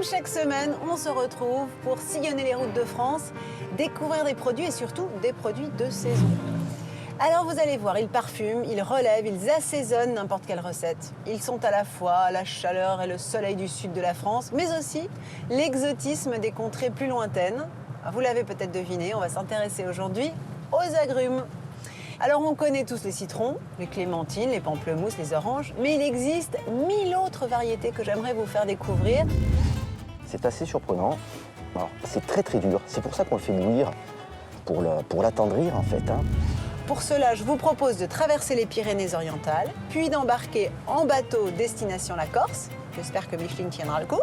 chaque semaine, on se retrouve pour sillonner les routes de France, découvrir des produits et surtout des produits de saison. Alors vous allez voir, ils parfument, ils relèvent, ils assaisonnent n'importe quelle recette. Ils sont à la fois la chaleur et le soleil du sud de la France, mais aussi l'exotisme des contrées plus lointaines. Vous l'avez peut-être deviné, on va s'intéresser aujourd'hui aux agrumes. Alors on connaît tous les citrons, les clémentines, les pamplemousses, les oranges, mais il existe 1000 autres variétés que j'aimerais vous faire découvrir. C'est assez surprenant. Alors, c'est très dur. C'est pour ça qu'on le fait bouillir, pour l'attendrir en fait. Pour cela, je vous propose de traverser les Pyrénées-Orientales, puis d'embarquer en bateau destination la Corse. J'espère que Micheline tiendra le coup.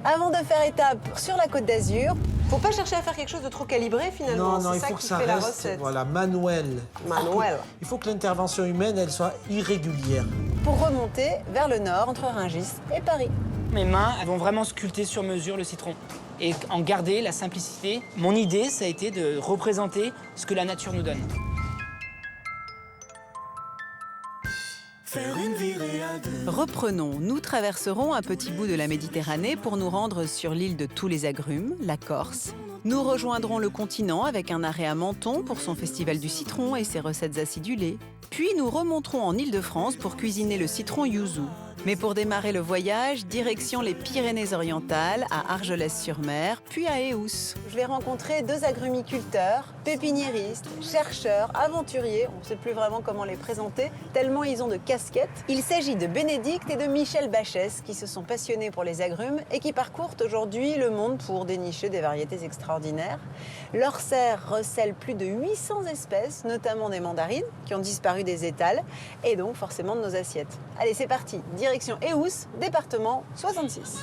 Avant de faire étape sur la Côte d'Azur, faut pas chercher à faire quelque chose de trop calibré finalement. Non, il faut que ça reste manuel. Manuel. Il faut que l'intervention humaine, elle soit irrégulière. Pour remonter vers le nord, entre Rungis et Paris. Mes mains elles vont vraiment sculpter sur mesure le citron et en garder la simplicité. Mon idée, ça a été de représenter ce que la nature nous donne. Reprenons, nous traverserons un petit bout de la Méditerranée pour nous rendre sur l'île de tous les agrumes, la Corse. Nous rejoindrons le continent avec un arrêt à Menton pour son festival du citron et ses recettes acidulées. Puis nous remonterons en Île-de-France pour cuisiner le citron yuzu. Mais pour démarrer le voyage, direction les Pyrénées-Orientales, à Argelès-sur-Mer, puis à Eous. Je vais rencontrer deux agrumiculteurs, pépiniéristes, chercheurs, aventuriers, on ne sait plus vraiment comment les présenter, tellement ils ont de casquettes. Il s'agit de Bénédicte et de Michel Bachès, qui se sont passionnés pour les agrumes et qui parcourent aujourd'hui le monde pour dénicher des variétés extraordinaires. Leur serre recèle plus de 800 espèces, notamment des mandarines, qui ont disparu des étals, et donc forcément de nos assiettes. Allez, c'est parti, direction Eous, département 66.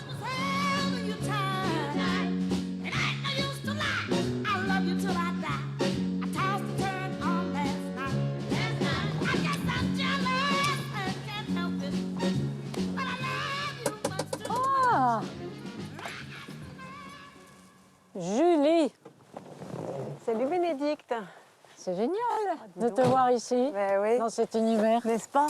Ah, Julie, Salut Bénédicte. c'est génial de te voir ici, Ben oui, dans cet univers. n'est-ce pas?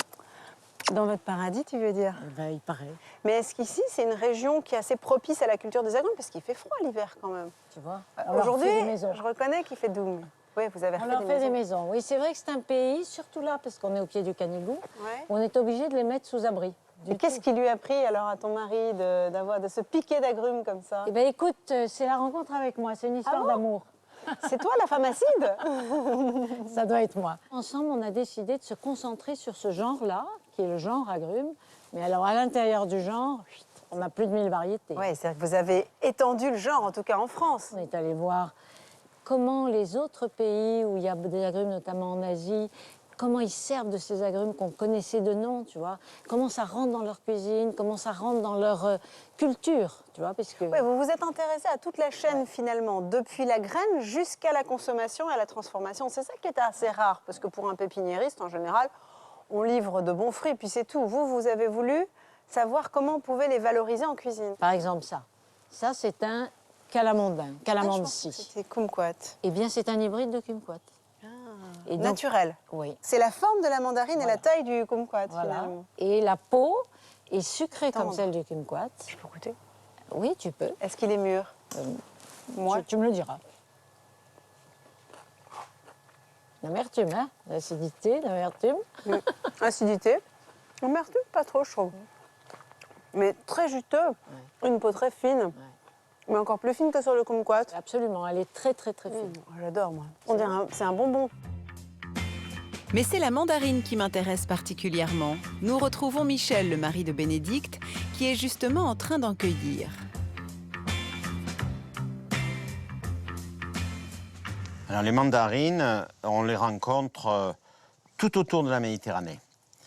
Dans votre paradis, tu veux dire? Ben, il paraît, Mais est-ce qu'ici, c'est une région qui est assez propice à la culture des agrumes? Parce qu'il fait froid l'hiver quand même. tu vois. Aujourd'hui, on leur fait des maisons. je reconnais qu'il fait doux. Oui, vous avez On refait leur des fait des maisons. maisons. Oui, c'est vrai que c'est un pays, surtout là, parce qu'on est au pied du Canigou, Ouais. on est obligé de les mettre sous abri. Et qu'est-ce qui lui a pris alors à ton mari de se piquer d'agrumes comme ça? Eh ben, écoute, c'est la rencontre avec moi, c'est une histoire bon d'amour. C'est toi la femme acide? Ça doit être moi. Ensemble, on a décidé de se concentrer sur ce genre-là, qui est le genre agrumes. Mais alors, à l'intérieur du genre, on a plus de 1000 variétés. Oui, c'est-à-dire que vous avez étendu le genre, en tout cas en France. On est allé voir comment les autres pays où il y a des agrumes, notamment en Asie, comment ils servent de ces agrumes qu'on connaissait de nom, tu vois. Comment ça rentre dans leur cuisine, comment ça rentre dans leur culture, tu vois, parce que... Oui, vous vous êtes intéressé à toute la chaîne finalement, depuis la graine jusqu'à la consommation et à la transformation. C'est ça qui est assez rare, parce que pour un pépiniériste, en général, on livre de bons fruits, puis c'est tout. Vous avez voulu savoir comment on pouvait les valoriser en cuisine. Par exemple, ça. Ça, c'est un calamandin, calamansi. C'était kumquat. Eh bien, c'est un hybride de kumquat. Et donc- Naturel. Oui. C'est la forme de la mandarine et la taille du kumquat Voilà. finalement. Et la peau est sucrée comme Tendre. celle du kumquat. Je peux goûter? Oui, tu peux. Est-ce qu'il est mûr? Moi. Tu me le diras. L'amertume, hein? L'acidité, l'amertume. Acidité. Amertume, pas trop, je trouve. Mais très juteux. Une peau très fine. Mais encore plus fine que sur le kumquat. Absolument, elle est très, très, très fine. J'adore, moi. On dirait c'est un bonbon. Mais c'est la mandarine qui m'intéresse particulièrement. Nous retrouvons Michel, le mari de Bénédicte, qui est justement en train d'en cueillir. Alors, les mandarines, on les rencontre tout autour de la Méditerranée.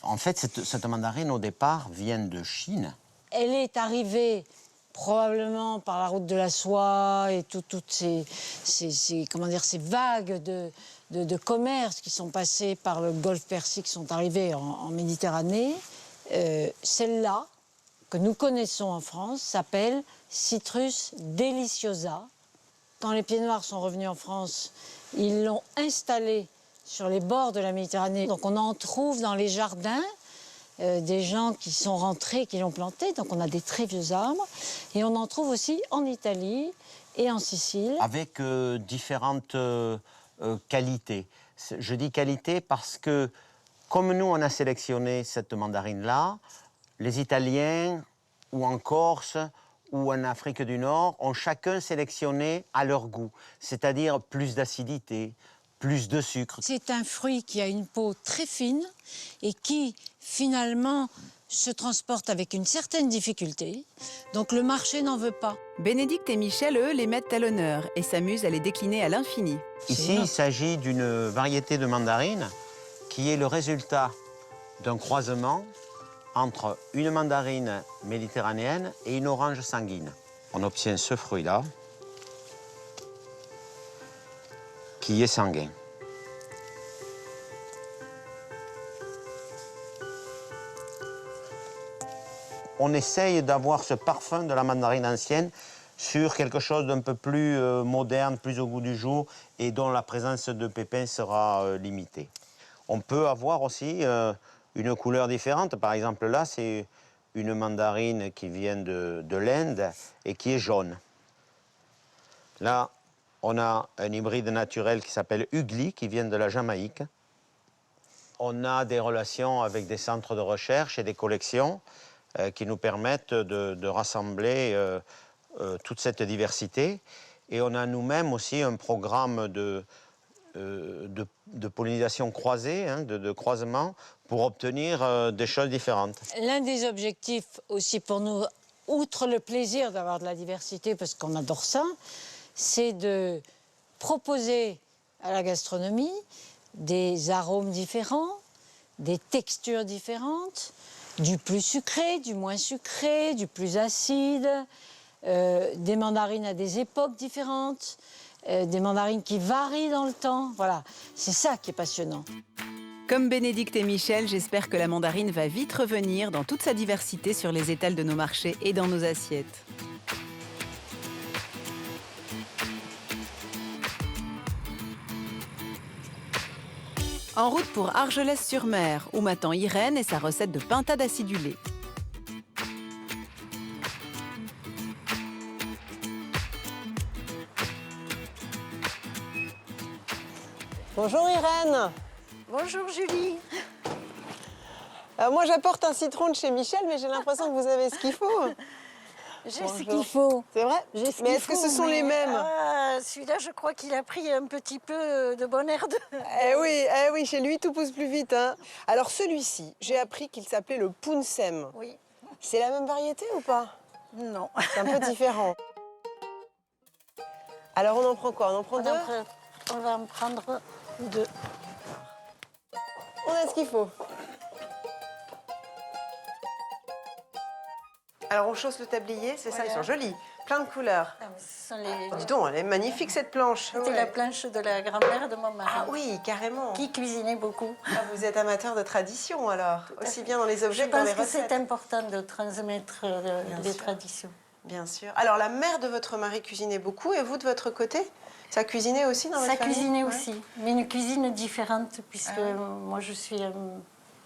En fait, cette mandarine, au départ, vient de Chine. Elle est arrivée probablement par la route de la soie et toutes ces vagues de commerce qui sont passées par le golfe Persique, qui sont arrivées en Méditerranée. Celle-là, que nous connaissons en France, s'appelle Citrus deliciosa. Quand les Pieds Noirs sont revenus en France, ils l'ont installée sur les bords de la Méditerranée. Donc on en trouve dans les jardins des gens qui sont rentrés, qui l'ont planté. Donc on a des très vieux arbres. Et on en trouve aussi en Italie et en Sicile. Avec différentes qualités. Je dis qualité parce que, comme nous, on a sélectionné cette mandarine-là, les Italiens, ou en Corse, ou en Afrique du Nord, ont chacun sélectionné à leur goût. C'est-à-dire plus d'acidité, plus de sucre. C'est un fruit qui a une peau très fine et qui, finalement, se transporte avec une certaine difficulté. Donc le marché n'en veut pas. Bénédicte et Michel, eux, les mettent à l'honneur et s'amusent à les décliner à l'infini. Ici, il s'agit d'une variété de mandarine qui est le résultat d'un croisement entre une mandarine méditerranéenne et une orange sanguine. On obtient ce fruit-là, qui est sanguin. On essaye d'avoir ce parfum de la mandarine ancienne sur quelque chose d'un peu plus moderne, plus au goût du jour, et dont la présence de pépins sera limitée. On peut avoir aussi une couleur différente. Par exemple, là, c'est une mandarine qui vient de l'Inde et qui est jaune. Là, on a un hybride naturel qui s'appelle Ugly, qui vient de la Jamaïque. On a des relations avec des centres de recherche et des collections qui nous permettent de rassembler toute cette diversité. Et on a nous-mêmes aussi un programme de pollinisation croisée, hein, de croisement, pour obtenir des choses différentes. L'un des objectifs aussi pour nous, outre le plaisir d'avoir de la diversité, parce qu'on adore ça, c'est de proposer à la gastronomie des arômes différents, des textures différentes, du plus sucré, du moins sucré, du plus acide, des mandarines à des époques différentes, des mandarines qui varient dans le temps. Voilà, c'est ça qui est passionnant. Comme Bénédicte et Michel, j'espère que la mandarine va vite revenir dans toute sa diversité sur les étals de nos marchés et dans nos assiettes. En route pour Argelès-sur-Mer, où m'attend Irène et sa recette de pintade acidulée. Bonjour Irène. Bonjour Julie. Moi j'apporte un citron de chez Michel, mais j'ai l'impression que vous avez ce qu'il faut. J'ai ce qu'il faut. C'est vrai? Mais est-ce que ce sont les mêmes? Celui-là, je crois qu'il a pris un petit peu de bon air. Eh oui, chez lui tout pousse plus vite. Hein. Alors celui-ci, j'ai appris qu'il s'appelait le Poonsem. Oui. C'est la même variété ou pas? Non. C'est un peu différent. Alors on en prend quoi? On en prend deux? On va en prendre deux. On a ce qu'il faut. Alors on chausse le tablier, c'est ça, ils sont jolis, plein de couleurs. Ah, ce sont les... Dis donc, elle est magnifique cette planche. C'était la planche de la grand-mère de mon mari. Ah oui, carrément. Qui cuisinait beaucoup. Ah, vous êtes amateur de tradition alors, aussi bien dans les objets que dans les Je pense que recettes. c'est important de transmettre les traditions. Bien sûr. Alors la mère de votre mari cuisinait beaucoup et vous de votre côté? Ça cuisinait aussi dans votre famille? Ça cuisinait aussi, mais une cuisine différente puisque moi je suis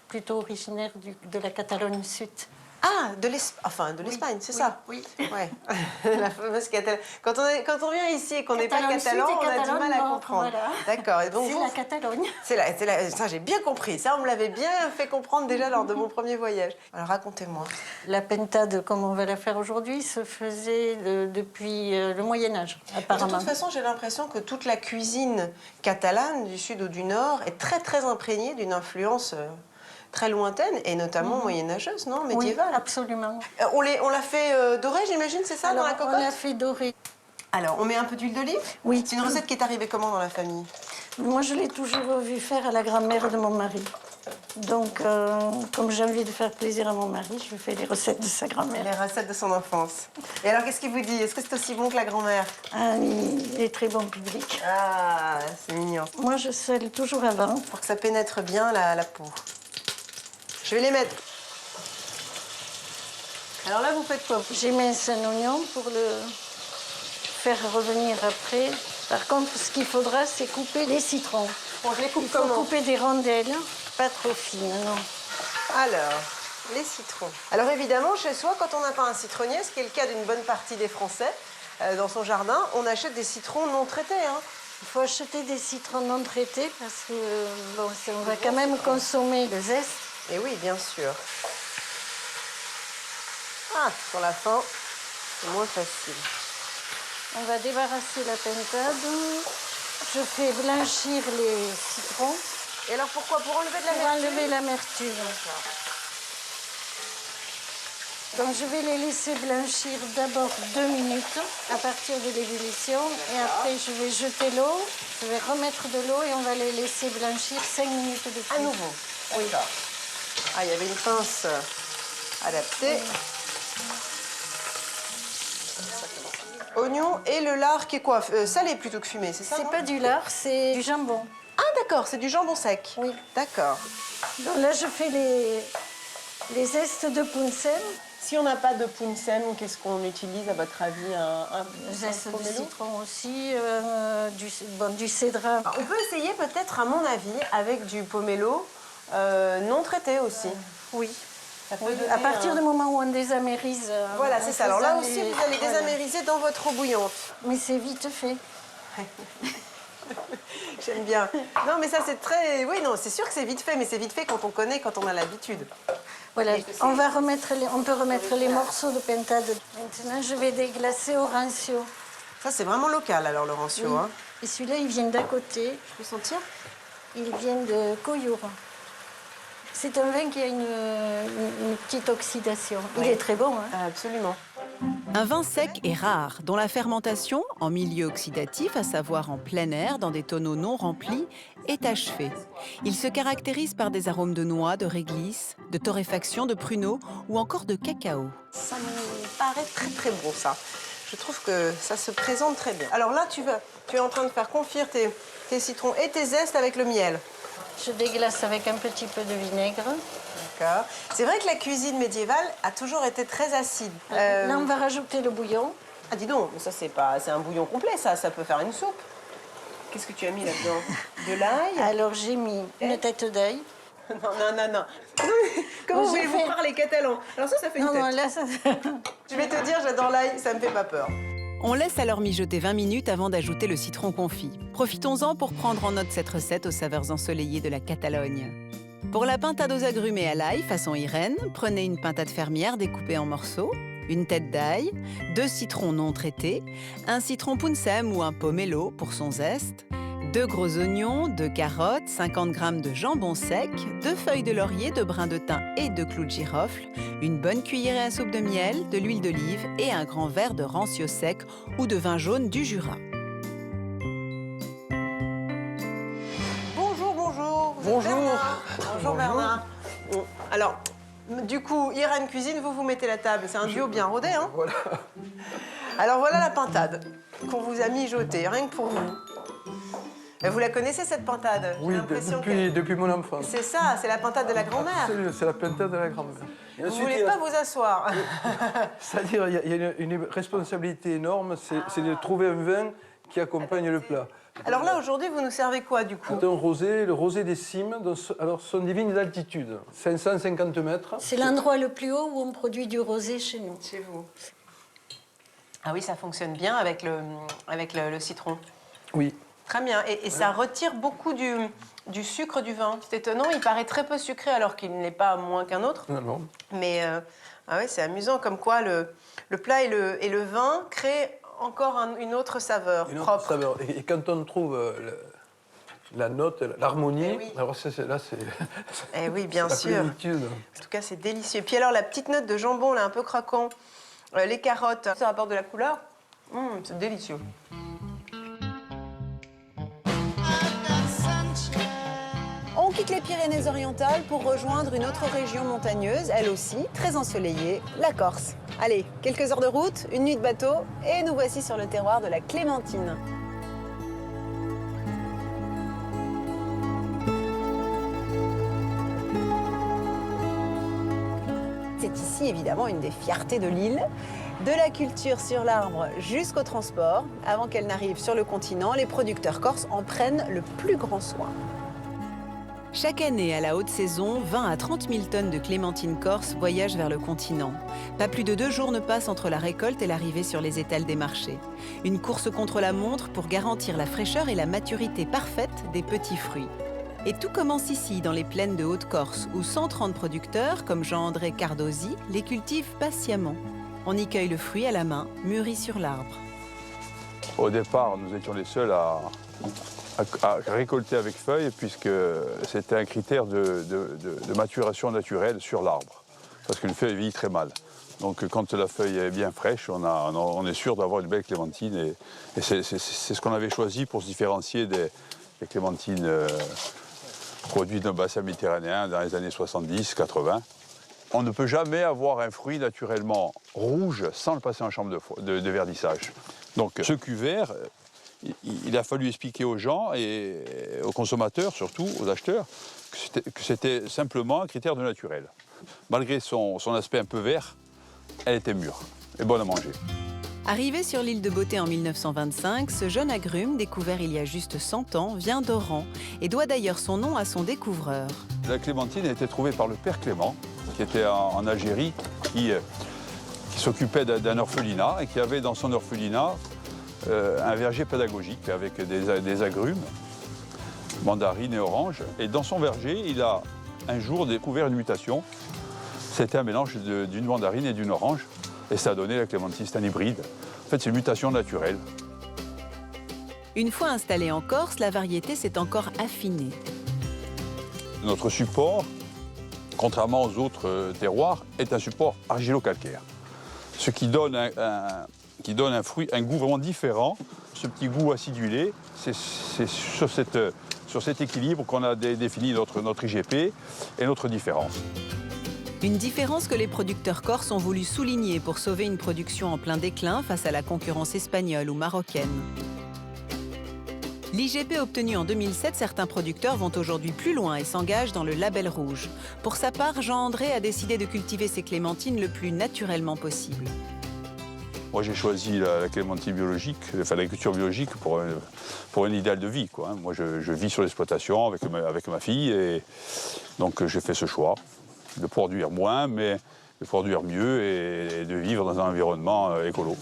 plutôt originaire de la Catalogne Sud. Ah, de l'Espagne, c'est ça? Oui. Ouais. La fameuse Catalogne. Quand on vient ici et qu'on n'est pas catalan, on a du mal à comprendre. Voilà. D'accord. Et donc C'est la Catalogne. Ça, j'ai bien compris. Ça, on me l'avait bien fait comprendre déjà lors de mon premier voyage. Alors, racontez-moi. La pentade, comme on va la faire aujourd'hui, se faisait depuis le Moyen-Âge, apparemment. De toute façon, j'ai l'impression que toute la cuisine catalane, du sud ou du nord, est très, très imprégnée d'une influence très lointaine, et notamment moyenâgeuse, non? Médiévale. Oui, absolument. On l'a fait dorer, j'imagine, c'est ça, Alors, dans la cocotte? on l'a fait dorer. Alors, on met un peu d'huile d'olive? Oui. C'est une recette qui est arrivée comment dans la famille? Moi, je l'ai toujours vu faire à la grand-mère de mon mari. Donc, comme j'ai envie de faire plaisir à mon mari, je lui fais les recettes de sa grand-mère. Les recettes de son enfance. Et alors, qu'est-ce qu'il vous dit? Est-ce que c'est aussi bon que la grand-mère? Ah, il est très bon public. Ah, c'est mignon. Moi, je sèle toujours avant. Pour que ça pénètre bien la peau. Je vais les mettre. Alors là, vous faites quoi? J'émince un oignon pour le faire revenir après. Par contre, ce qu'il faudra, c'est couper les citrons. Bon, je les coupe Il faut comment? couper des rondelles, pas trop fines, non. Alors, les citrons. Alors évidemment, chez soi, quand on n'a pas un citronnier, ce qui est le cas d'une bonne partie des Français, dans son jardin, on achète des citrons non traités. Hein. Il faut acheter des citrons non traités parce que bon, on va quand même consommer le zeste. Et oui, bien sûr. Ah, sur la fin, c'est moins facile. On va débarrasser la pintade. Je fais blanchir les citrons. Et alors pourquoi? Pour enlever de Pour l'amertume? enlever l'amertume. Donc je vais les laisser blanchir d'abord 2 minutes à partir de l'ébullition. Et après je vais jeter l'eau, je vais remettre de l'eau et on va les laisser blanchir 5 minutes de plus. À nouveau? Oui. Ah, il y avait une pince adaptée. Oignon et le lard qui est quoi? Salé plutôt que fumé, c'est ça? C'est pas du lard, c'est du jambon. Ah d'accord, c'est du jambon sec. Oui. D'accord. Donc là je fais les zestes de Pounsen. Si on n'a pas de Pounsen, qu'est-ce qu'on utilise à votre avis? Un Zeste de pomelo? citron aussi, du cédrin. On peut essayer peut-être, à mon avis, avec du pomelo non traité aussi. Oui. Ça peut Oui, donner à partir un- du moment où on désamérise. Voilà, en c'est ça. Alors là faisant aussi, les- vous allez voilà. désamériser dans votre eau bouillante. Mais c'est vite fait. J'aime bien. Non, mais ça, c'est très... Oui, non, c'est sûr que c'est vite fait, mais c'est vite fait quand on connaît, quand on a l'habitude. Voilà, on peut remettre les morceaux de pintade. Maintenant, je vais déglacer au rancio. Ça, c'est vraiment local, alors, le rancio. Oui. Hein. Et celui-là, il vient d'à côté. Je peux sentir? Il vient de Coyour. C'est un vin qui a une petite oxydation. Il est très bon. Hein. Absolument. Un vin sec est rare, dont la fermentation, en milieu oxydatif, à savoir en plein air, dans des tonneaux non remplis, est achevée. Il se caractérise par des arômes de noix, de réglisse, de torréfaction, de pruneaux ou encore de cacao. Ça me paraît très, très bon, ça. Je trouve que ça se présente très bien. Alors là, tu es en train de faire confire tes citrons et tes zestes avec le miel. Je déglace avec un petit peu de vinaigre. D'accord. C'est vrai que la cuisine médiévale a toujours été très acide. Là, on va rajouter le bouillon. Ah, dis donc, mais ça, c'est un bouillon complet, ça. Ça peut faire une soupe. Qu'est-ce que tu as mis là-dedans? De l'ail? Alors, j'ai mis une tête d'ail. Non. Comment Moi, j'ai voulez-vous fait- croire les Catalans? Alors ça fait une Non, tête. non, là, ça... Je vais te dire, j'adore l'ail, ça me fait pas peur. On laisse alors mijoter 20 minutes avant d'ajouter le citron confit. Profitons-en pour prendre en note cette recette aux saveurs ensoleillées de la Catalogne. Pour la pintade aux agrumes et à l'ail, façon Irène, prenez une pintade fermière découpée en morceaux, une tête d'ail, 2 citrons non traités, un citron Pounsen ou un pomelo pour son zeste, 2 gros oignons, 2 carottes, 50 g de jambon sec, 2 feuilles de laurier, 2 brins de thym et 2 clous de girofle, une bonne cuillerée à soupe de miel, de l'huile d'olive et un grand verre de rancio sec ou de vin jaune du Jura. Bonjour. Vous êtes Bonjour. Bernard. Bonjour Bernard. Bon, alors, du coup, Irène cuisine, vous mettez la table. C'est un duo bien rodé, hein? Voilà. Alors voilà la pintade qu'on vous a mijotée, rien que pour vous. Vous la connaissez, cette pintade? J'ai Oui, l'impression depuis mon enfance. C'est ça, c'est la pintade de la grand-mère. C'est la pintade de la grand-mère. Et Vous ensuite, voulez il y a- pas vous asseoir? C'est-à-dire, il y a une responsabilité énorme, c'est de trouver un vin qui accompagne le plat. Alors là, aujourd'hui, vous nous servez quoi, du coup? C'est un rosé, le rosé des cimes, alors ce sont des vignes d'altitude, 550 mètres. C'est l'endroit le plus haut où on produit du rosé chez nous. Chez vous. Ah oui, ça fonctionne bien avec le citron. Oui. Très bien. Et ça retire beaucoup du sucre du vin. C'est étonnant, il paraît très peu sucré alors qu'il n'est pas moins qu'un autre. Non. Mais ah ouais, c'est amusant comme quoi le plat et le vin créent encore une autre saveur Une autre propre. saveur. Et quand on trouve la note, l'harmonie, Eh oui. alors là, c'est Eh oui, bien la sûr. plénitude. En tout cas, c'est délicieux. Puis alors, la petite note de jambon, là, un peu craquant, les carottes, ça apporte de la couleur. C'est délicieux. On quitte les Pyrénées-Orientales pour rejoindre une autre région montagneuse, elle aussi, très ensoleillée, la Corse. Allez, quelques heures de route, une nuit de bateau, et nous voici sur le terroir de la clémentine. C'est ici évidemment une des fiertés de l'île, de la culture sur l'arbre jusqu'au transport. Avant qu'elle n'arrive sur le continent, les producteurs corses en prennent le plus grand soin. Chaque année, à la haute saison, 20 à 30 000 tonnes de clémentines corse voyagent vers le continent. Pas plus de 2 jours ne passent entre la récolte et l'arrivée sur les étals des marchés. Une course contre la montre pour garantir la fraîcheur et la maturité parfaite des petits fruits. Et tout commence ici, dans les plaines de Haute-Corse, où 130 producteurs, comme Jean-André Cardosi, les cultivent patiemment. On y cueille le fruit à la main, mûri sur l'arbre. Au départ, nous étions les seuls à récolter avec feuilles, puisque c'était un critère de maturation naturelle sur l'arbre, parce qu'une feuille vieillit très mal. Donc quand la feuille est bien fraîche, on est sûr d'avoir une belle clémentine, et c'est ce qu'on avait choisi pour se différencier des clémentines produites dans le bassin méditerranéen dans les années 70-80. On ne peut jamais avoir un fruit naturellement rouge sans le passer en chambre de verdissage. Donc ce cuvert, il a fallu expliquer aux gens et aux consommateurs, surtout aux acheteurs, que c'était simplement un critère de naturel. Malgré son aspect un peu vert, elle était mûre et bonne à manger. Arrivé sur l'île de Beauté en 1925, ce jeune agrume, découvert il y a juste 100 ans, vient d'Oran et doit d'ailleurs son nom à son découvreur. La clémentine a été trouvée par le père Clément, qui était en Algérie, qui s'occupait d'un orphelinat et qui avait dans son orphelinat un verger pédagogique avec des agrumes, mandarines et oranges. Et dans son verger, il a un jour découvert une mutation. C'était un mélange d'une mandarine et d'une orange. Et ça a donné la clémentine, c'est un hybride. En fait, c'est une mutation naturelle. Une fois installée en Corse, la variété s'est encore affinée. Notre support, contrairement aux autres terroirs, est un support argilo-calcaire. Ce qui donne un fruit, un goût vraiment différent. Ce petit goût acidulé, c'est sur cet équilibre qu'on a défini notre IGP et notre différence. Une différence que les producteurs corses ont voulu souligner pour sauver une production en plein déclin face à la concurrence espagnole ou marocaine. L'IGP obtenu en 2007, certains producteurs vont aujourd'hui plus loin et s'engagent dans le label rouge. Pour sa part, Jean-André a décidé de cultiver ses clémentines le plus naturellement possible. Moi, j'ai choisi la clémentine biologique, enfin l'agriculture biologique pour un idéal de vie, quoi. Moi, je vis sur l'exploitation avec ma fille, et donc j'ai fait ce choix de produire moins, mais de produire mieux et de vivre dans un environnement écolo.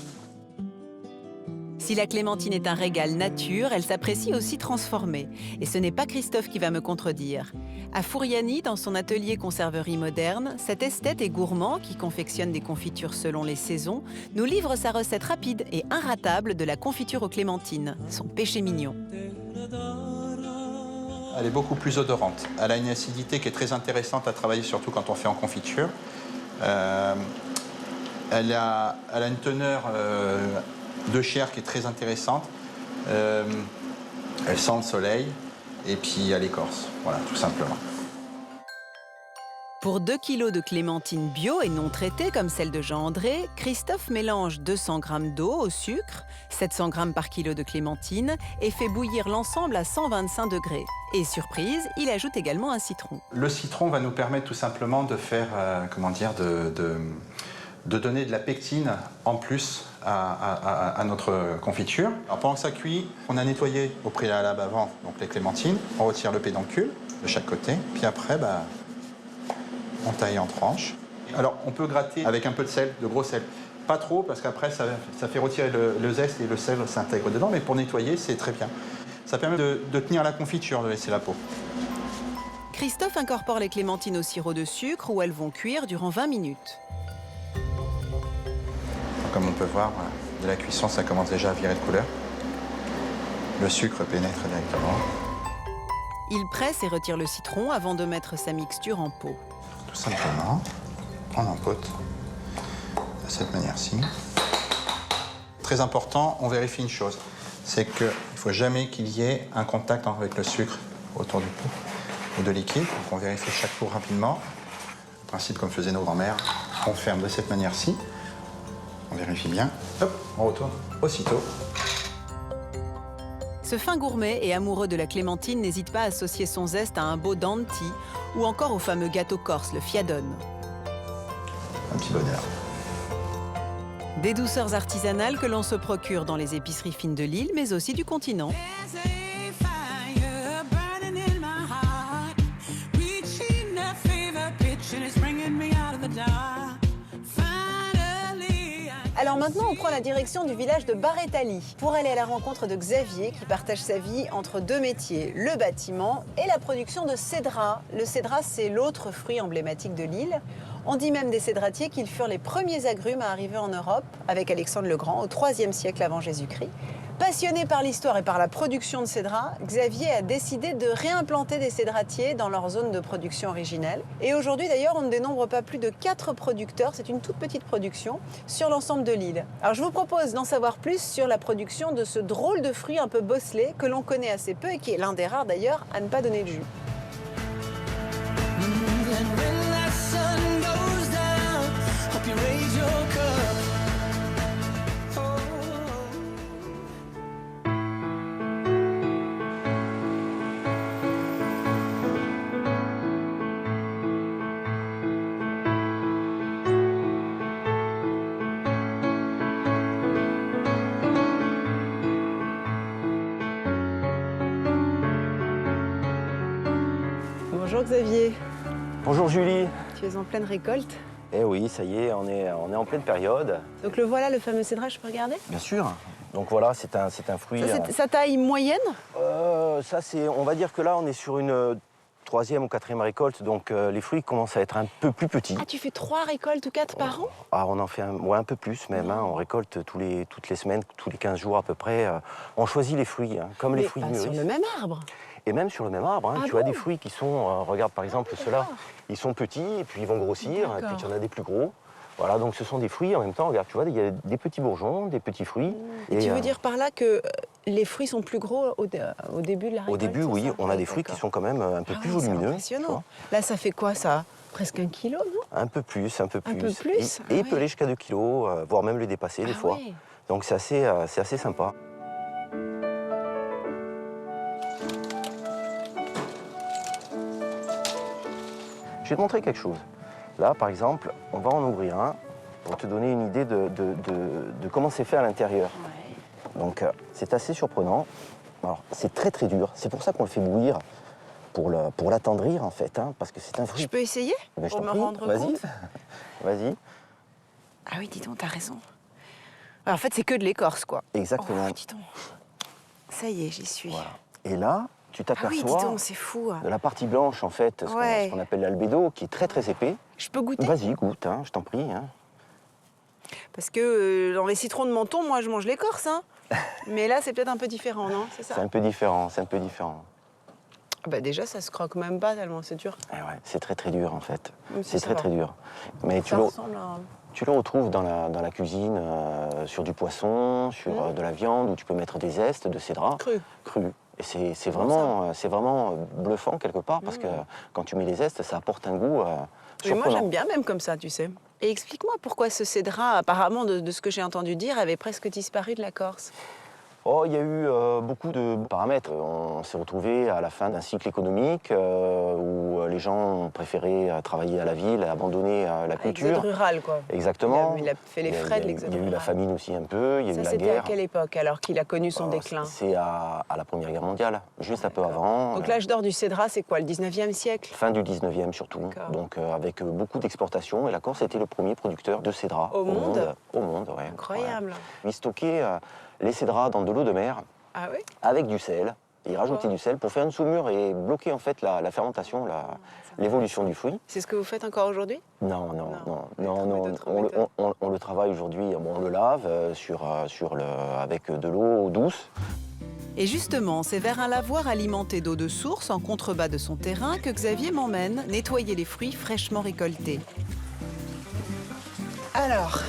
Si la clémentine est un régal nature, elle s'apprécie aussi transformée. Et ce n'est pas Christophe qui va me contredire. À Fouriani, dans son atelier conserverie moderne, cet esthète et gourmand, qui confectionne des confitures selon les saisons, nous livre sa recette rapide et inratable de la confiture aux clémentines, son péché mignon. Elle est beaucoup plus odorante. Elle a une acidité qui est très intéressante à travailler, surtout quand on fait en confiture. Elle a une teneur de chair qui est très intéressante. Elle sent le soleil et puis elle est écorce. Voilà, tout simplement. Pour 2 kilos de clémentines bio et non traitées comme celle de Jean-André, Christophe mélange 200 g d'eau au sucre, 700 g par kilo de clémentine et fait bouillir l'ensemble à 125 degrés. Et surprise, il ajoute également un citron. Le citron va nous permettre tout simplement de faire, de donner de la pectine en plus à notre confiture. Alors pendant que ça cuit, on a nettoyé au préalable avant donc les clémentines, on retire le pédoncule de chaque côté, puis après, on taille en tranches. Alors, on peut gratter avec un peu de sel, de gros sel. Pas trop, parce qu'après, ça fait retirer le zeste et le sel s'intègre dedans, mais pour nettoyer, c'est très bien. Ça permet de tenir la confiture, de laisser la peau. Christophe incorpore les clémentines au sirop de sucre où elles vont cuire durant 20 minutes. Comme on peut voir, de la cuisson, ça commence déjà à virer de couleur. Le sucre pénètre directement. Il presse et retire le citron avant de mettre sa mixture en pot. Tout simplement, on empote de cette manière-ci. Très important, on vérifie une chose, c'est qu'il ne faut jamais qu'il y ait un contact avec le sucre autour du pot ou de liquide. Donc on vérifie chaque fois rapidement. Le principe comme faisaient nos grands-mères, on ferme de cette manière-ci. On vérifie bien, hop, on retourne aussitôt. Ce fin gourmet et amoureux de la clémentine n'hésite pas à associer son zeste à un beau danti ou encore au fameux gâteau corse, le fiadone. Un petit bonheur. Des douceurs artisanales que l'on se procure dans les épiceries fines de l'île, mais aussi du continent. maintenant, on prend la direction du village de Barétali pour aller à la rencontre de Xavier qui partage sa vie entre deux métiers, le bâtiment et la production de cédra. Le cédra, c'est l'autre fruit emblématique de l'île. On dit même des cédratiers qu'ils furent les premiers agrumes à arriver en Europe avec Alexandre le Grand au IIIe siècle avant Jésus-Christ. Passionné par l'histoire et par la production de cédra, Xavier a décidé de réimplanter des cédratiers dans leur zone de production originelle. Et aujourd'hui d'ailleurs, on ne dénombre pas plus de 4 producteurs, c'est une toute petite production, sur l'ensemble de l'île. Alors je vous propose d'en savoir plus sur la production de ce drôle de fruit un peu bosselé que l'on connaît assez peu et qui est l'un des rares d'ailleurs à ne pas donner de jus. Bonjour Xavier. Bonjour Julie. Tu es en pleine récolte. Eh oui, ça y est, on est en pleine période. Donc le voilà, le fameux cédra, je peux regarder? Bien sûr. Donc voilà, c'est un fruit... Ça, c'est sa taille moyenne? Ça, on va dire que là, on est sur une 3e ou 4e récolte, donc les fruits commencent à être un peu plus petits. Ah, tu fais 3 récoltes ou 4 par an? Ah, on en fait un peu plus même, hein. On récolte toutes les semaines, tous les 15 jours à peu près. On choisit les fruits, hein, comme les fruits mûris. Sur le même arbre? Et même sur le même arbre, hein. Tu as des fruits qui sont, regarde par exemple ceux-là, ils sont petits et puis ils vont grossir, et puis il y en a des plus gros. Voilà, donc ce sont des fruits en même temps, regarde, tu vois, il y a des petits bourgeons, des petits fruits. Et tu veux dire par là que les fruits sont plus gros au début de la récolte? Au début, oui, on a des fruits qui sont quand même un peu plus volumineux. C'est impressionnant. Là, ça fait quoi ça? Presque 1 kilo, non? Un peu plus, un peu plus. Un peu plus? Et il peut aller jusqu'à 2 kilos, voire même le dépasser des fois. Oui. Donc c'est assez sympa. Je vais te montrer quelque chose. Là, par exemple, on va en ouvrir un pour te donner une idée de comment c'est fait à l'intérieur. Ouais. Donc, c'est assez surprenant. Alors, c'est très très dur. C'est pour ça qu'on le fait bouillir, pour l'attendrir en fait, hein, parce que c'est un fruit. Je peux essayer pour me rendre compte? Vas-y. Ah oui, dis donc, t'as raison. Alors, en fait, c'est que de l'écorce, quoi. Exactement. Oh, dis donc. Ça y est, j'y suis. Voilà. Et là, tu t'aperçois c'est fou. De la partie blanche, en fait, ce qu'on appelle l'albédo, qui est très très épais. Je peux goûter? Vas-y, goûte, hein, je t'en prie. Hein. Parce que dans les citrons de Menton, moi, je mange l'écorce. Hein. Mais là, c'est peut-être un peu différent, non? C'est ça? C'est un peu différent, c'est un peu différent. Bah déjà, ça se croque même pas tellement c'est dur. Eh ouais, c'est très très dur, en fait. C'est très va. très dur. Mais tu le retrouves dans la cuisine, sur du poisson, sur de la viande, où tu peux mettre des zestes de cédra. Cru. Et c'est vraiment bluffant quelque part, parce que quand tu mets les zestes, ça apporte un goût surprenant. Mais moi, j'aime bien même comme ça, tu sais. Et explique-moi pourquoi ce cédra, apparemment, de ce que j'ai entendu dire, avait presque disparu de la Corse. Oh, il y a eu beaucoup de paramètres. On s'est retrouvé à la fin d'un cycle économique où les gens ont préféré travailler à la ville, abandonner la culture. L'exode rural, quoi. Exactement. Il a fait les frais de l'exode rural. Il y a eu la famine aussi un peu, il y a eu la guerre. C'était à quelle époque, alors qu'il a connu son déclin? C'est à la Première Guerre mondiale, juste un peu avant. Donc l'âge d'or du cédra, c'est quoi, le 19e siècle? Fin du 19e surtout, donc avec beaucoup d'exportations. Et la Corse était le premier producteur de cédra au monde. Au monde, ouais. Incroyable. Ouais. Il stockait les cédras dans de l'eau de mer, avec du sel. Il rajoutait du sel pour faire une saumure et bloquer en fait la fermentation, l'évolution du fruit. C'est ce que vous faites encore aujourd'hui? Non. On le travaille aujourd'hui, on le lave avec de l'eau douce. Et justement, c'est vers un lavoir alimenté d'eau de source en contrebas de son terrain que Xavier m'emmène nettoyer les fruits fraîchement récoltés. Alors,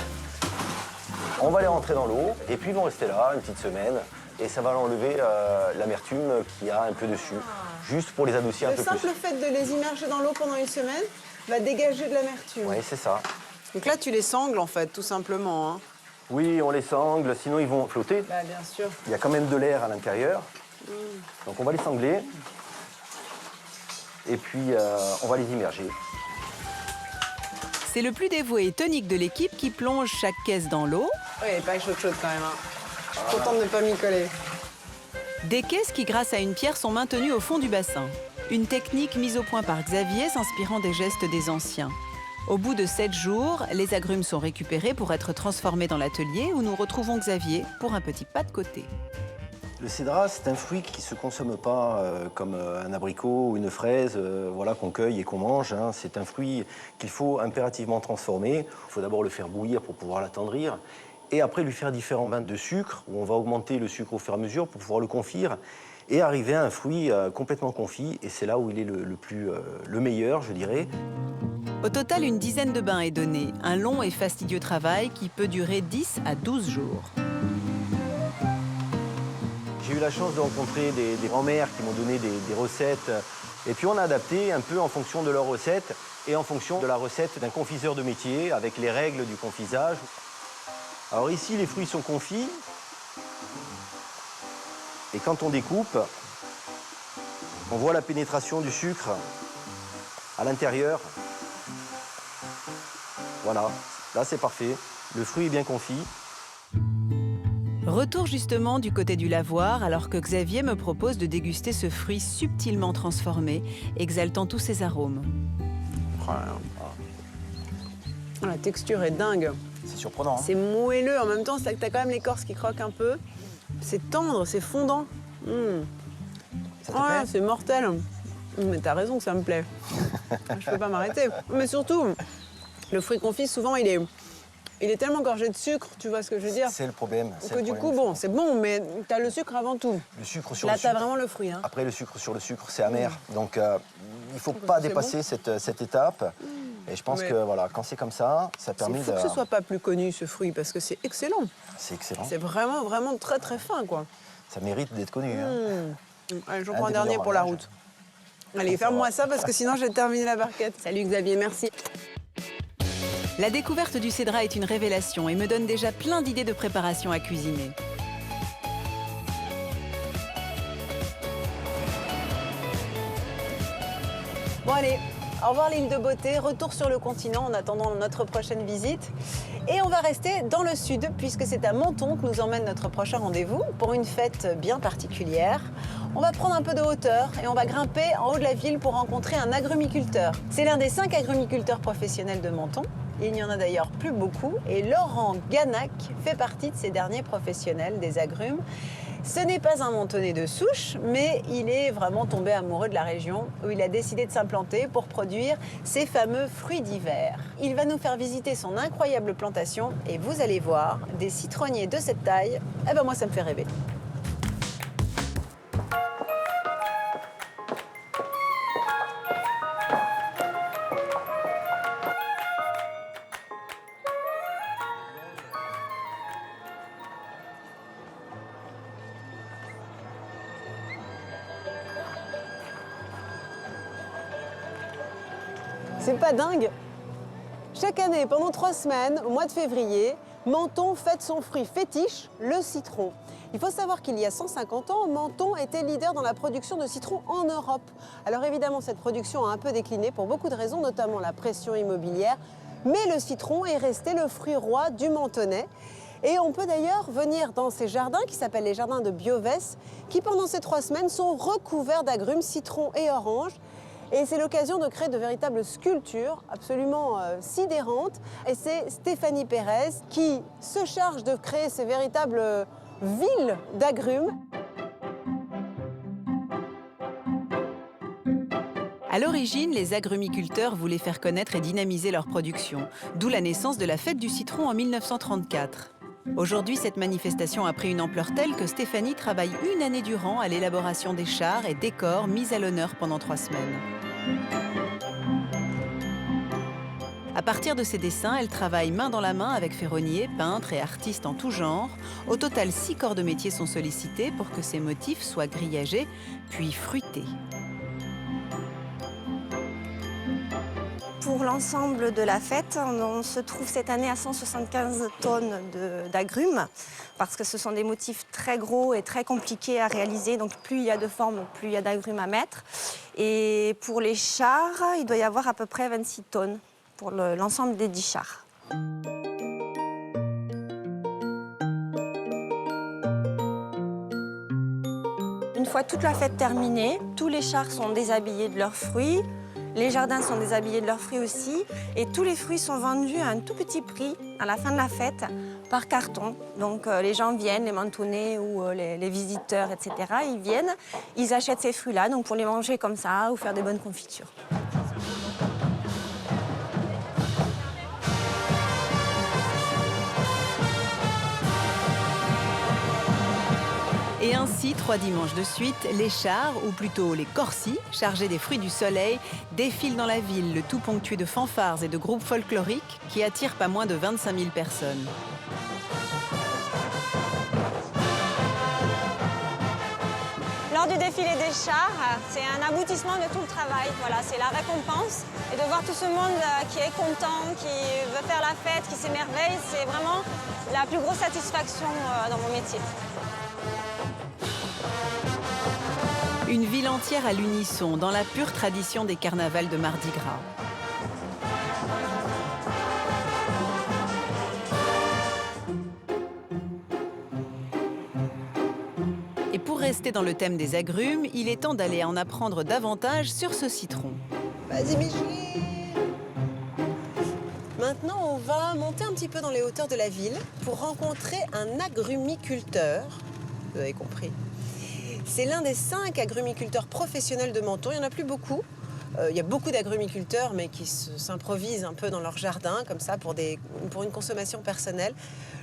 on va les rentrer dans l'eau et puis ils vont rester là une petite semaine et ça va enlever l'amertume qu'il y a un peu dessus, juste pour les adoucir un peu plus. Le simple fait de les immerger dans l'eau pendant une semaine va dégager de l'amertume. Oui, c'est ça. Donc là, tu les sangles en fait, tout simplement. Hein. Oui, on les sangle, sinon ils vont flotter. Bah, bien sûr. Il y a quand même de l'air à l'intérieur. Donc on va les sangler et puis on va les immerger. C'est le plus dévoué et tonique de l'équipe qui plonge chaque caisse dans l'eau. Oui, elle n'est pas chaude quand même. Hein. Je suis contente de ne pas m'y coller. Des caisses qui, grâce à une pierre, sont maintenues au fond du bassin. Une technique mise au point par Xavier, s'inspirant des gestes des anciens. Au bout de 7 jours, les agrumes sont récupérés pour être transformés dans l'atelier où nous retrouvons Xavier pour un petit pas de côté. Le cédrat, c'est un fruit qui ne se consomme pas comme un abricot ou une fraise voilà, qu'on cueille et qu'on mange. Hein. C'est un fruit qu'il faut impérativement transformer. Il faut d'abord le faire bouillir pour pouvoir l'attendrir et après lui faire différents bains de sucre où on va augmenter le sucre au fur et à mesure pour pouvoir le confire et arriver à un fruit complètement confit. Et c'est là où il est le meilleur, je dirais. Au total, une dizaine de bains est donnée. Un long et fastidieux travail qui peut durer 10 à 12 jours. J'ai eu la chance de rencontrer des grands-mères qui m'ont donné des recettes. Et puis on a adapté un peu en fonction de leurs recettes et en fonction de la recette d'un confiseur de métier avec les règles du confisage. Alors ici, les fruits sont confits. Et quand on découpe, on voit la pénétration du sucre à l'intérieur. Voilà, là c'est parfait. Le fruit est bien confit. Retour justement du côté du lavoir, alors que Xavier me propose de déguster ce fruit subtilement transformé, exaltant tous ses arômes. La texture est dingue. C'est surprenant. Hein. C'est moelleux, en même temps, c'est là que t'as quand même l'écorce qui croque un peu. C'est tendre, c'est fondant. Ça te plaît ? C'est mortel. Mais t'as raison que ça me plaît. Je peux pas m'arrêter. Mais surtout, le fruit confit, souvent, il est tellement gorgé de sucre, tu vois ce que je veux dire ? C'est le problème. Que du coup, bon, c'est bon, mais t'as le sucre avant tout. Le sucre sur là, le sucre. Là, t'as vraiment le fruit. Hein. Après, le sucre sur le sucre, c'est amer. Donc, il ne faut pas dépasser cette étape. Et je pense que voilà, quand c'est comme ça, ça permet de... Il faut que ce soit pas plus connu, ce fruit, parce que c'est excellent. C'est excellent. C'est vraiment, vraiment très, très fin, quoi. Ça mérite d'être connu. Allez, j'en prends un dernier pour la route. Allez, ferme-moi ça, parce que sinon, je vais terminer la barquette. Salut Xavier, merci. La découverte du cédrat est une révélation et me donne déjà plein d'idées de préparation à cuisiner. Bon allez, au revoir l'île de Beauté, retour sur le continent en attendant notre prochaine visite. Et on va rester dans le sud, puisque c'est à Menton que nous emmène notre prochain rendez-vous pour une fête bien particulière. On va prendre un peu de hauteur et on va grimper en haut de la ville pour rencontrer un agrumiculteur. C'est l'un des 5 agrumiculteurs professionnels de Menton. Il n'y en a d'ailleurs plus beaucoup et Laurent Ganac fait partie de ces derniers professionnels des agrumes. Ce n'est pas un Mentonnais de souche, mais il est vraiment tombé amoureux de la région où il a décidé de s'implanter pour produire ces fameux fruits d'hiver. Il va nous faire visiter son incroyable plantation et vous allez voir, des citronniers de cette taille, eh ben moi ça me fait rêver. C'est pas dingue? Chaque année, pendant 3 semaines, au mois de février, Menton fête son fruit fétiche, le citron. Il faut savoir qu'il y a 150 ans, Menton était leader dans la production de citron en Europe. Alors évidemment, cette production a un peu décliné pour beaucoup de raisons, notamment la pression immobilière. Mais le citron est resté le fruit roi du Mentonnais. Et on peut d'ailleurs venir dans ces jardins qui s'appellent les jardins de Biovès, qui pendant ces 3 semaines sont recouverts d'agrumes, citron et orange. Et c'est l'occasion de créer de véritables sculptures absolument sidérantes. Et c'est Stéphanie Pérez qui se charge de créer ces véritables villes d'agrumes. À l'origine, les agrumiculteurs voulaient faire connaître et dynamiser leur production, d'où la naissance de la fête du citron en 1934. Aujourd'hui, cette manifestation a pris une ampleur telle que Stéphanie travaille une année durant à l'élaboration des chars et décors mis à l'honneur pendant 3 semaines. À partir de ses dessins, elle travaille main dans la main avec ferronniers, peintres et artistes en tout genre. Au total, 6 corps de métier sont sollicités pour que ces motifs soient grillagés, puis fruités. Pour l'ensemble de la fête, on se trouve cette année à 175 tonnes d'agrumes, parce que ce sont des motifs très gros et très compliqués à réaliser. Donc plus il y a de formes, plus il y a d'agrumes à mettre. Et pour les chars, il doit y avoir à peu près 26 tonnes pour l'ensemble des 10 chars. Une fois toute la fête terminée, tous les chars sont déshabillés de leurs fruits. Les jardins sont déshabillés de leurs fruits aussi. Et tous les fruits sont vendus à un tout petit prix à la fin de la fête par carton. Donc les gens viennent, les Mentonnais ou les visiteurs, etc. Ils viennent, ils achètent ces fruits-là donc pour les manger comme ça ou faire des bonnes confitures. Et ainsi, 3 dimanches de suite, les chars, ou plutôt les corsis, chargés des fruits du soleil, défilent dans la ville, le tout ponctué de fanfares et de groupes folkloriques qui attirent pas moins de 25 000 personnes. Lors du défilé des chars, c'est un aboutissement de tout le travail. Voilà, c'est la récompense. Et de voir tout ce monde qui est content, qui veut faire la fête, qui s'émerveille, c'est vraiment la plus grosse satisfaction dans mon métier. Une ville entière à l'unisson, dans la pure tradition des carnavals de Mardi Gras. Et pour rester dans le thème des agrumes, il est temps d'aller en apprendre davantage sur ce citron. Vas-y, Micheline. Maintenant, on va monter un petit peu dans les hauteurs de la ville pour rencontrer un agrumiculteur. Vous avez compris. C'est l'un des 5 agrumiculteurs professionnels de Menton. Il n'y en a plus beaucoup. Il y a beaucoup d'agrumiculteurs, mais qui s'improvisent un peu dans leur jardin, comme ça, pour une consommation personnelle.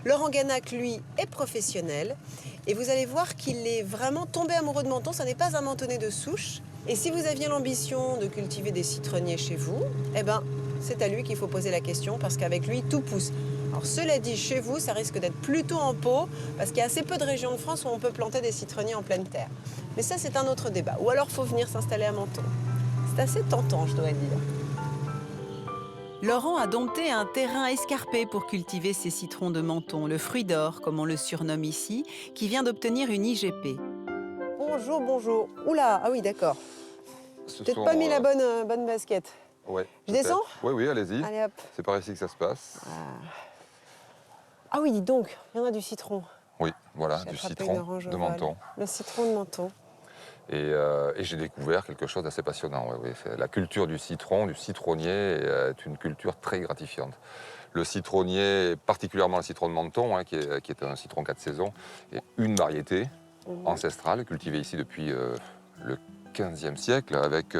Laurent Ganac, lui, est professionnel. Et vous allez voir qu'il est vraiment tombé amoureux de Menton. Ça n'est pas un Mentonnais de souche. Et si vous aviez l'ambition de cultiver des citronniers chez vous, eh ben, c'est à lui qu'il faut poser la question, parce qu'avec lui, tout pousse. Alors, cela dit, chez vous, ça risque d'être plutôt en pot, parce qu'il y a assez peu de régions de France où on peut planter des citronniers en pleine terre. Mais ça, c'est un autre débat. Ou alors, il faut venir s'installer à Menton. C'est assez tentant, je dois dire. Laurent a dompté un terrain escarpé pour cultiver ses citrons de Menton, le fruit d'or, comme on le surnomme ici, qui vient d'obtenir une IGP. Bonjour, bonjour. Oula, ah oui, d'accord. Peut-être pas mis la bonne basket. Ouais. Je descends ? Oui, oui, allez-y. Allez, hop. C'est par ici que ça se passe. Ah oui, dis donc, il y en a du citron. Oui, voilà, du citron de Menton. Le citron de Menton. Et j'ai découvert quelque chose d'assez passionnant. Oui, oui. La culture du citron, du citronnier, est une culture très gratifiante. Le citronnier, particulièrement le citron de Menton, qui est un citron 4 saisons, est une variété ancestrale cultivée ici depuis le XVe siècle, avec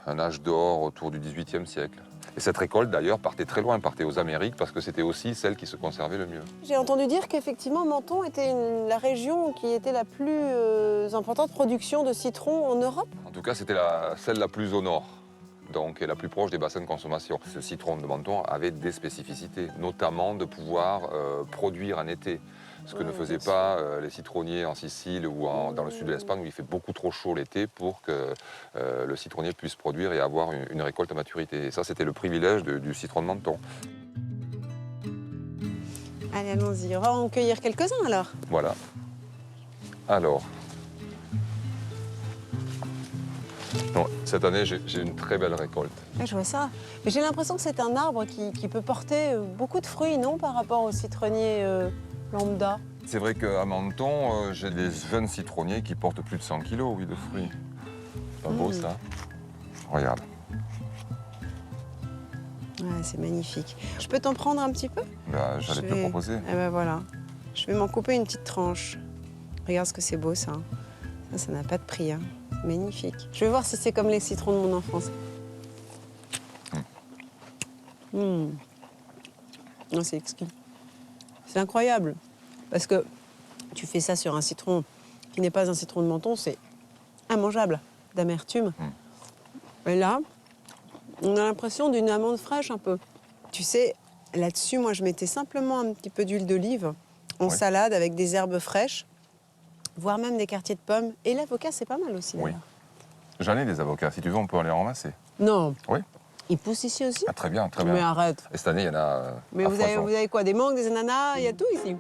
un âge d'or autour du XVIIIe siècle. Et cette récolte, d'ailleurs, partait très loin, partait aux Amériques, parce que c'était aussi celle qui se conservait le mieux. J'ai entendu dire qu'effectivement, Menton était la région qui était la plus importante production de citron en Europe. En tout cas, c'était celle la plus au nord, donc, et la plus proche des bassins de consommation. Ce citron de Menton avait des spécificités, notamment de pouvoir produire en été. Ce que ne faisaient pas les citronniers en Sicile ou dans le sud de l'Espagne, où il fait beaucoup trop chaud l'été pour que le citronnier puisse produire et avoir une récolte à maturité. Et ça, c'était le privilège du citron de Menton. Allez, allons-y. On va en cueillir quelques-uns, alors. Voilà. Alors. Non, cette année, j'ai une très belle récolte. Ouais, je vois ça. Mais j'ai l'impression que c'est un arbre qui peut porter beaucoup de fruits, non, par rapport au citronnier lambda. C'est vrai qu'à Menton, j'ai des jeunes citronniers qui portent plus de 100 kilos, oui, de fruits. C'est pas beau, ça? Regarde. Ouais, c'est magnifique. Je peux t'en prendre un petit peu? Bah, j'allais te le proposer. Eh ben voilà. Je vais m'en couper une petite tranche. Regarde ce que c'est beau, ça. Ça n'a pas de prix, hein. Magnifique. Je vais voir si c'est comme les citrons de mon enfance. Non, c'est exquis. C'est incroyable. Parce que tu fais ça sur un citron qui n'est pas un citron de Menton, c'est immangeable, d'amertume. Et là, on a l'impression d'une amande fraîche un peu. Tu sais, là-dessus, moi, je mettais simplement un petit peu d'huile d'olive en salade avec des herbes fraîches, voire même des quartiers de pommes. Et l'avocat, c'est pas mal aussi, d'ailleurs. Oui. J'en ai des avocats. Si tu veux, on peut en les ramasser. Non. Oui. Ils poussent ici aussi? Ah, très bien, très bien. Mais arrête. Et cette année, il y en a. Mais vous avez quoi? Des mangues, des ananas? Il y a tout ici?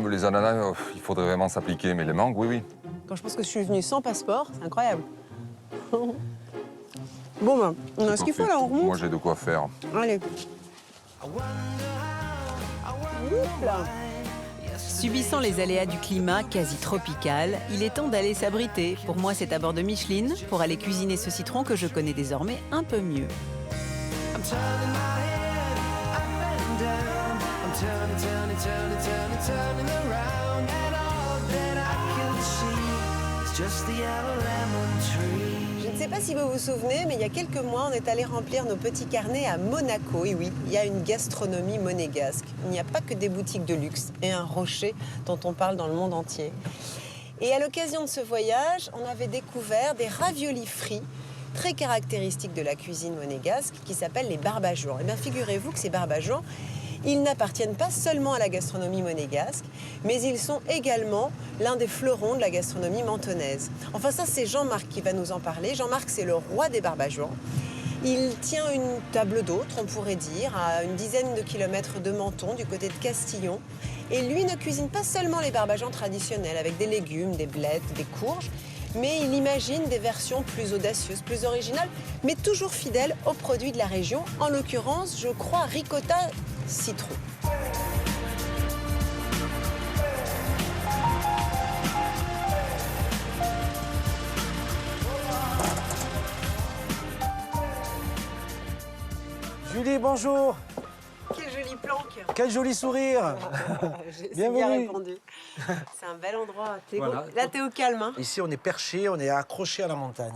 Les ananas, il faudrait vraiment s'appliquer, mais les mangues, oui, oui. Quand je pense que je suis venue sans passeport, c'est incroyable. Bon, ben, on a ce qu'il faut là, on remonte. Moi, j'ai de quoi faire. Allez. Oups là. Subissant les aléas du climat quasi tropical, il est temps d'aller s'abriter. Pour moi, c'est à bord de Micheline pour aller cuisiner ce citron que je connais désormais un peu mieux. Je ne sais pas si vous vous souvenez, mais il y a quelques mois, on est allé remplir nos petits carnets à Monaco. Et oui, il y a une gastronomie monégasque. Il n'y a pas que des boutiques de luxe et un rocher dont on parle dans le monde entier. Et à l'occasion de ce voyage, on avait découvert des raviolis frits très caractéristiques de la cuisine monégasque qui s'appellent les barbajoans. Et bien figurez-vous que ces barbajoans, ils n'appartiennent pas seulement à la gastronomie monégasque, mais ils sont également l'un des fleurons de la gastronomie mentonaise. Enfin ça, c'est Jean-Marc qui va nous en parler. Jean-Marc, c'est le roi des barbajoans. Il tient une table d'hôtes, on pourrait dire, à une dizaine de kilomètres de Menton, du côté de Castillon. Et lui ne cuisine pas seulement les barbajoans traditionnels, avec des légumes, des blettes, des courges, mais il imagine des versions plus audacieuses, plus originales, mais toujours fidèles aux produits de la région. En l'occurrence, je crois, ricotta citron. Julie, bonjour. Quelle jolie planque. Quel joli sourire. J'ai Bienvenue. bien répondu. C'est un bel endroit. Voilà. Là, t'es au calme. Hein. Ici, on est perché, on est accroché à la montagne.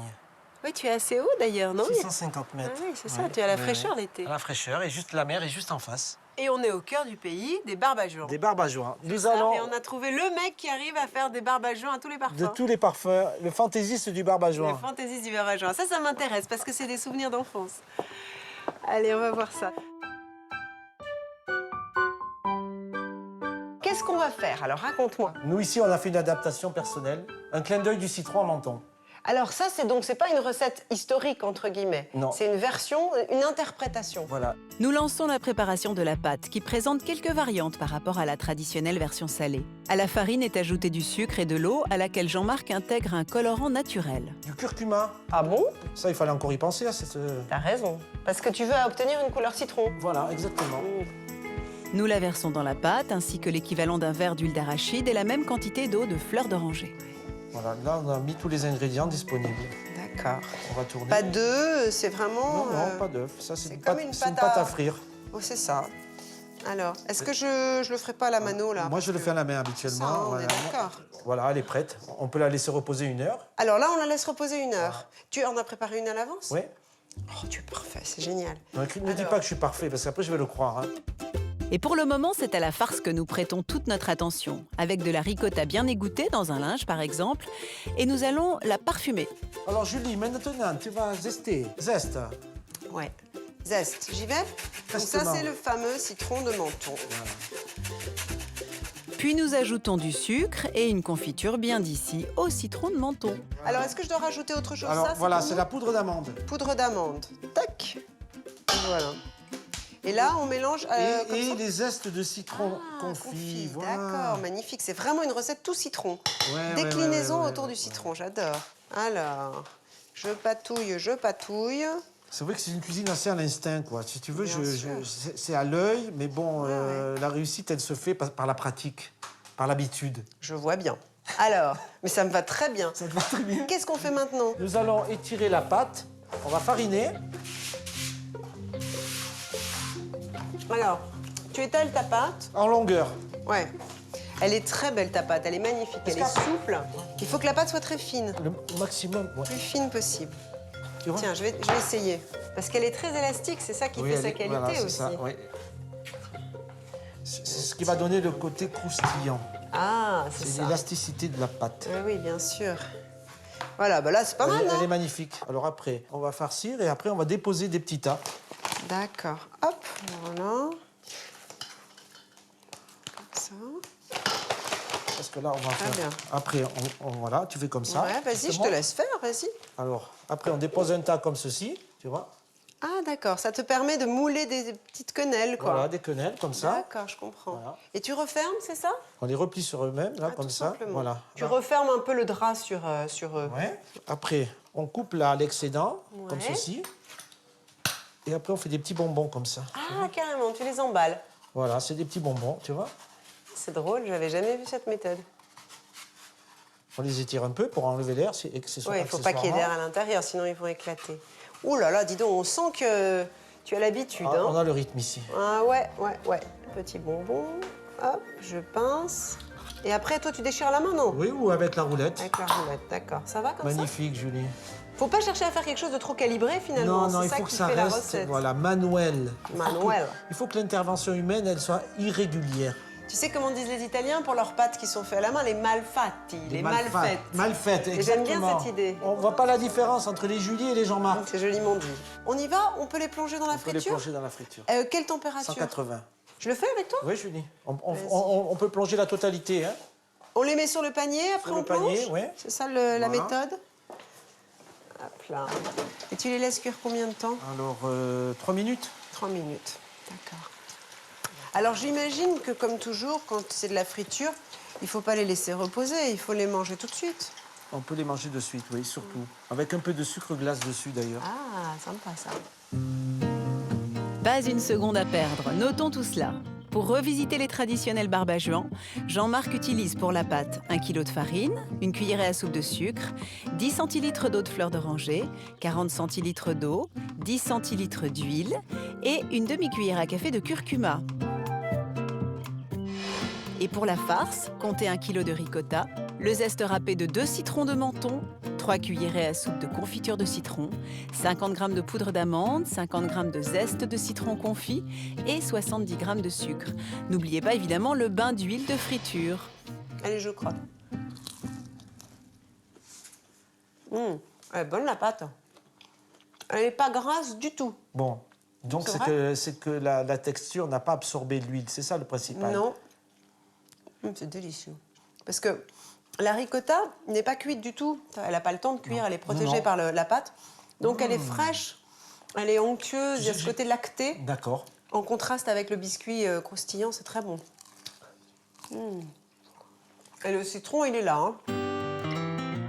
Oui, tu es assez haut d'ailleurs, non? 650 mètres. Ah oui, c'est ça, tu es à la fraîcheur l'été. À la fraîcheur, et juste la mer est juste en face. Et on est au cœur du pays des barbajoans. Des barbajoans. Nous Ça, allons et on a trouvé le mec qui arrive à faire des barbajoans à tous les parfums. de tous les parfums, le fantaisiste du barbajoan. Les fantaisies du barbajoan. Ça m'intéresse parce que c'est des souvenirs d'enfance. Allez, on va voir ça. Qu'est-ce qu'on va faire? Alors, raconte-moi. Nous, ici, on a fait une adaptation personnelle, un clin d'œil du citron à Menton. Alors ça, c'est pas une recette historique, entre guillemets. Non. C'est une version, une interprétation. Voilà. Nous lançons la préparation de la pâte qui présente quelques variantes par rapport à la traditionnelle version salée. À la farine est ajouté du sucre et de l'eau à laquelle Jean-Marc intègre un colorant naturel. Du curcuma. Ah bon? Ça, il fallait encore y penser à cette... T'as raison. Parce que tu veux obtenir une couleur citron. Voilà, exactement. Nous la versons dans la pâte ainsi que l'équivalent d'un verre d'huile d'arachide et la même quantité d'eau de fleur d'oranger. Voilà, là, on a mis tous les ingrédients disponibles. D'accord. On va tourner. Pas d'œufs, c'est vraiment... Non, pas d'œufs. Ça, c'est comme une pâte à frire. Oh, c'est ça. Alors, est-ce que je le ferai pas à la mano, là? Moi, je le fais à la main habituellement. Ça, on voilà. est d'accord. Voilà, elle est prête. On peut la laisser reposer 1 heure. Alors là, on la laisse reposer 1 heure. Tu en as préparé une à l'avance? Oui. Oh, tu es parfait, c'est génial. Ne dis pas que je suis parfait, parce qu'après, je vais le croire. Hein. Et pour le moment, c'est à la farce que nous prêtons toute notre attention, avec de la ricotta bien égouttée dans un linge par exemple, et nous allons la parfumer. Alors Julie, maintenant, tu vas zester. Zeste. Ouais, zeste. J'y vais? Donc ça, c'est le fameux citron de Menton. Puis nous ajoutons du sucre et une confiture bien d'ici au citron de Menton. Alors, est-ce que je dois rajouter autre chose? Alors ça, voilà, pour c'est nous la poudre d'amande. Poudre d'amande. Tac. Et voilà. Et là, on mélange... et les zestes de citron confits. Voilà. D'accord, magnifique. C'est vraiment une recette tout citron. Ouais, Déclinaison ouais, autour du citron, j'adore. Alors, je patouille, je patouille. C'est vrai que c'est une cuisine assez à l'instinct, quoi. Si tu veux, Bien sûr. c'est à l'œil, mais bon, la réussite, elle se fait par la pratique, par l'habitude. Je vois bien. Alors, mais ça me va très bien. Ça te va très bien. Qu'est-ce qu'on fait maintenant? Nous allons étirer la pâte. On va fariner. Alors, tu étales ta pâte. En longueur. Ouais. Elle est très belle, ta pâte. Elle est magnifique. Elle est souple. Il faut que la pâte soit très fine. Le maximum. Ouais. Plus fine possible. Tu vois? Tiens, je vais essayer. Parce qu'elle est très élastique. C'est ça qui fait sa qualité voilà, aussi. Ça, oui. C'est ce qui va donner le côté croustillant. Ah, c'est C'est ça. l'élasticité de la pâte. Oui, bien sûr. Voilà, bah là, c'est pas mal, non? Elle est magnifique. Alors après, on va farcir et après, on va déposer des petits tas. D'accord. Hop, voilà. Comme ça. Parce que là, on va Très faire... bien. Après, voilà, tu fais comme ça. Ouais, vas-y, je justement. te laisse faire, vas-y. Alors, après, on dépose un tas comme ceci, tu vois. Ah, d'accord. Ça te permet de mouler des petites quenelles, quoi. Voilà, des quenelles, comme ça. D'accord, je comprends. Voilà. Et tu refermes, c'est ça? On les replie sur eux-mêmes, là, comme tout ça. simplement. Voilà. Tu refermes un peu le drap sur eux. Ouais. Après, on coupe là l'excédent, comme Ouais. ceci. Et après, on fait des petits bonbons comme ça. Ah, carrément, tu les emballes. Voilà, c'est des petits bonbons, tu vois. C'est drôle, j'avais jamais vu cette méthode. On les étire un peu pour enlever l'air et que ce soit Oui, il ne faut pas qu'il y ait d'air à l'intérieur, sinon ils vont éclater. Ouh là là, dis donc, on sent que tu as l'habitude. Ah, hein. on a le rythme ici. Ah ouais. Petit bonbon, hop, je pince. Et après, toi, tu déchires la main, non? Oui, ou avec la roulette. Avec la roulette, d'accord. Ça va comme ça? Magnifique, Julie. Faut pas chercher à faire quelque chose de trop calibré, finalement. Non, il faut que ça reste voilà, manuel. Manuel. Il faut que l'intervention humaine, elle soit irrégulière. Tu sais comment disent les Italiens pour leurs pâtes qui sont faites à la main? Les malfatti, les mal faites. Mal faites, Et exactement. j'aime bien cette idée. On voit pas la différence entre les Julie et les Jean-Marc. C'est joliment dit. On y va? On peut les plonger dans la friture? On peut les plonger dans la friture. Quelle température? 180. Je le fais avec toi? Oui, Julie. On peut plonger la totalité. Hein. On les met sur le panier, après sur on le panier, plonge? ouais. C'est ça la méthode? Hop là. Et tu les laisses cuire combien de temps? Alors, 3 minutes. 3 minutes, d'accord. Alors j'imagine que comme toujours, quand c'est de la friture, il ne faut pas les laisser reposer, il faut les manger tout de suite. On peut les manger de suite, oui, surtout. Avec un peu de sucre glace dessus, d'ailleurs. Ah, sympa ça. Pas une seconde à perdre, notons tout cela. Pour revisiter les traditionnels barbajuans, Jean-Marc utilise pour la pâte 1 kg de farine, une cuillerée à soupe de sucre, 10 centilitres d'eau de fleur d'oranger, 40 centilitres d'eau, 10 centilitres d'huile et une demi-cuillère à café de curcuma. Et pour la farce, comptez 1 kg de ricotta, le zeste râpé de 2 citrons de menthon, 3 cuillerées à soupe de confiture de citron, 50 g de poudre d'amande, 50 g de zeste de citron confit et 70 g de sucre. N'oubliez pas évidemment le bain d'huile de friture. Allez, je croque. Elle est bonne la pâte. Elle n'est pas grasse du tout. Bon, donc c'est que la texture n'a pas absorbé l'huile, c'est ça le principal? Non. C'est délicieux. Parce que la ricotta n'est pas cuite du tout. Elle n'a pas le temps de cuire, elle est protégée par la pâte. Donc elle est fraîche, elle est onctueuse, il y a ce côté lacté. D'accord. En contraste avec le biscuit croustillant, c'est très bon. Et le citron, il est là. Hein.